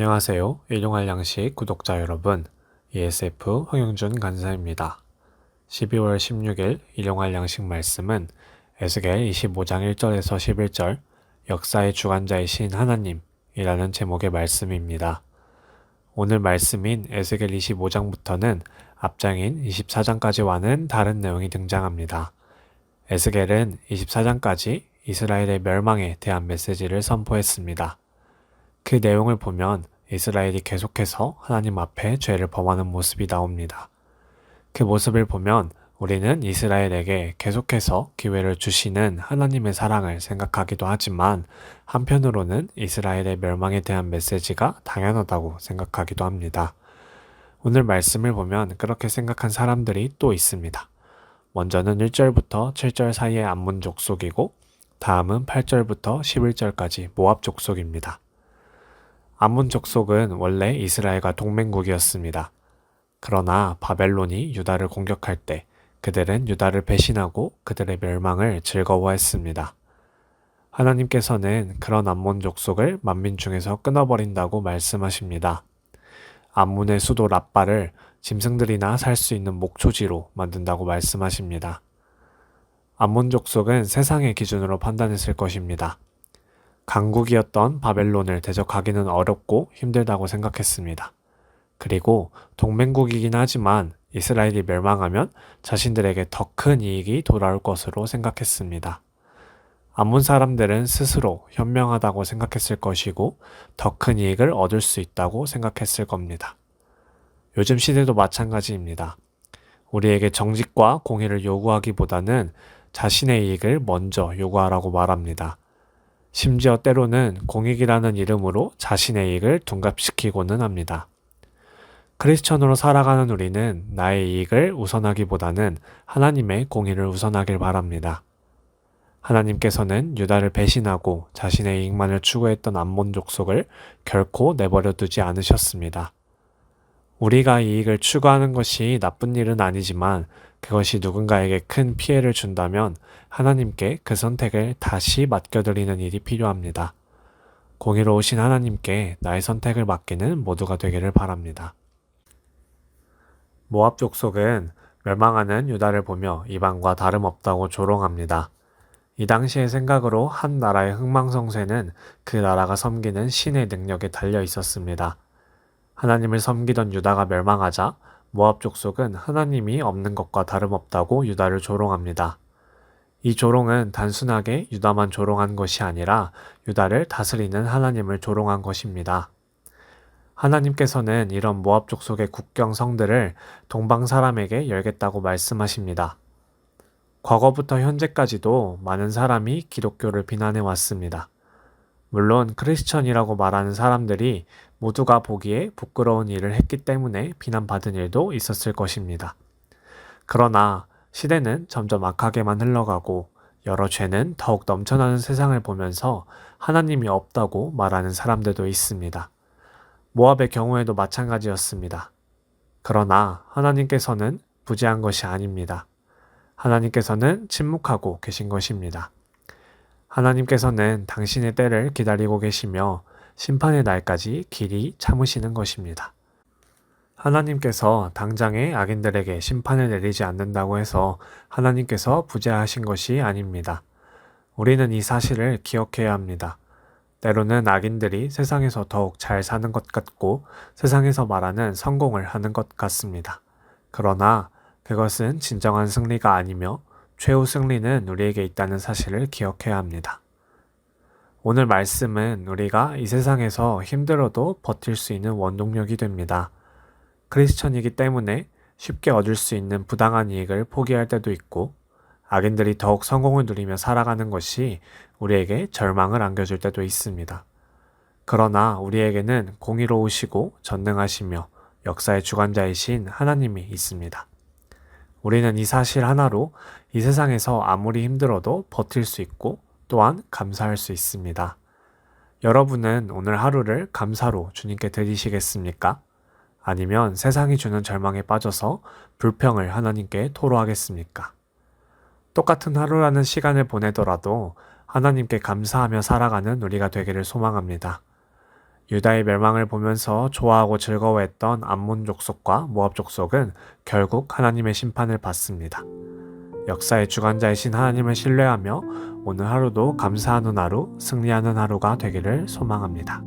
안녕하세요. 일용할 양식 구독자 여러분. ESF 황영준 간사입니다. 12월 16일 일용할 양식 말씀은 에스겔 25장 1절에서 11절 역사의 주관자이신 하나님이라는 제목의 말씀입니다. 오늘 말씀인 에스겔 25장부터는 앞장인 24장까지와는 다른 내용이 등장합니다. 에스겔은 24장까지 이스라엘의 멸망에 대한 메시지를 선포했습니다. 그 내용을 보면 이스라엘이 계속해서 하나님 앞에 죄를 범하는 모습이 나옵니다. 그 모습을 보면 우리는 이스라엘에게 계속해서 기회를 주시는 하나님의 사랑을 생각하기도 하지만 한편으로는 이스라엘의 멸망에 대한 메시지가 당연하다고 생각하기도 합니다. 오늘 말씀을 보면 그렇게 생각한 사람들이 또 있습니다. 먼저는 1절부터 7절 사이의 암몬 족속이고 다음은 8절부터 11절까지 모압 족속입니다. 암몬 족속은 원래 이스라엘과 동맹국이었습니다. 그러나 바벨론이 유다를 공격할 때 그들은 유다를 배신하고 그들의 멸망을 즐거워했습니다. 하나님께서는 그런 암몬 족속을 만민 중에서 끊어버린다고 말씀하십니다. 암몬의 수도 랍바를 짐승들이나 살 수 있는 목초지로 만든다고 말씀하십니다. 암몬 족속은 세상의 기준으로 판단했을 것입니다. 강국이었던 바벨론을 대적하기는 어렵고 힘들다고 생각했습니다. 그리고 동맹국이긴 하지만 이스라엘이 멸망하면 자신들에게 더 큰 이익이 돌아올 것으로 생각했습니다. 암몬 사람들은 스스로 현명하다고 생각했을 것이고 더 큰 이익을 얻을 수 있다고 생각했을 겁니다. 요즘 시대도 마찬가지입니다. 우리에게 정직과 공의를 요구하기보다는 자신의 이익을 먼저 요구하라고 말합니다. 심지어 때로는 공익이라는 이름으로 자신의 이익을 둔갑시키고는 합니다. 크리스천으로 살아가는 우리는 나의 이익을 우선하기보다는 하나님의 공의를 우선하길 바랍니다. 하나님께서는 유다를 배신하고 자신의 이익만을 추구했던 암몬 족속을 결코 내버려 두지 않으셨습니다. 우리가 이익을 추구하는 것이 나쁜 일은 아니지만 그것이 누군가에게 큰 피해를 준다면 하나님께 그 선택을 다시 맡겨드리는 일이 필요합니다. 공의로우신 하나님께 나의 선택을 맡기는 모두가 되기를 바랍니다. 모압 족속은 멸망하는 유다를 보며 이방과 다름없다고 조롱합니다. 이 당시의 생각으로 한 나라의 흥망성쇠는 그 나라가 섬기는 신의 능력에 달려 있었습니다. 하나님을 섬기던 유다가 멸망하자 모압 족속은 하나님이 없는 것과 다름없다고 유다를 조롱합니다. 이 조롱은 단순하게 유다만 조롱한 것이 아니라 유다를 다스리는 하나님을 조롱한 것입니다. 하나님께서는 이런 모압 족속의 국경 성들을 동방 사람에게 열겠다고 말씀하십니다. 과거부터 현재까지도 많은 사람이 기독교를 비난해 왔습니다. 물론 크리스천이라고 말하는 사람들이 모두가 보기에 부끄러운 일을 했기 때문에 비난받은 일도 있었을 것입니다. 그러나 시대는 점점 악하게만 흘러가고 여러 죄는 더욱 넘쳐나는 세상을 보면서 하나님이 없다고 말하는 사람들도 있습니다. 모압의 경우에도 마찬가지였습니다. 그러나 하나님께서는 부재한 것이 아닙니다. 하나님께서는 침묵하고 계신 것입니다. 하나님께서는 당신의 때를 기다리고 계시며 심판의 날까지 길이 참으시는 것입니다. 하나님께서 당장의 악인들에게 심판을 내리지 않는다고 해서 하나님께서 부재하신 것이 아닙니다. 우리는 이 사실을 기억해야 합니다. 때로는 악인들이 세상에서 더욱 잘 사는 것 같고 세상에서 말하는 성공을 하는 것 같습니다. 그러나 그것은 진정한 승리가 아니며 최후 승리는 우리에게 있다는 사실을 기억해야 합니다. 오늘 말씀은 우리가 이 세상에서 힘들어도 버틸 수 있는 원동력이 됩니다. 크리스천이기 때문에 쉽게 얻을 수 있는 부당한 이익을 포기할 때도 있고 악인들이 더욱 성공을 누리며 살아가는 것이 우리에게 절망을 안겨줄 때도 있습니다. 그러나 우리에게는 공의로우시고 전능하시며 역사의 주관자이신 하나님이 있습니다. 우리는 이 사실 하나로 이 세상에서 아무리 힘들어도 버틸 수 있고 또한 감사할 수 있습니다. 여러분은 오늘 하루를 감사로 주님께 드리시겠습니까? 아니면 세상이 주는 절망에 빠져서 불평을 하나님께 토로하겠습니까? 똑같은 하루라는 시간을 보내더라도 하나님께 감사하며 살아가는 우리가 되기를 소망합니다. 유다의 멸망을 보면서 좋아하고 즐거워했던 암몬 족속과 모압 족속은 결국 하나님의 심판을 받습니다. 역사의 주관자이신 하나님을 신뢰하며 오늘 하루도 감사하는 하루, 승리하는 하루가 되기를 소망합니다.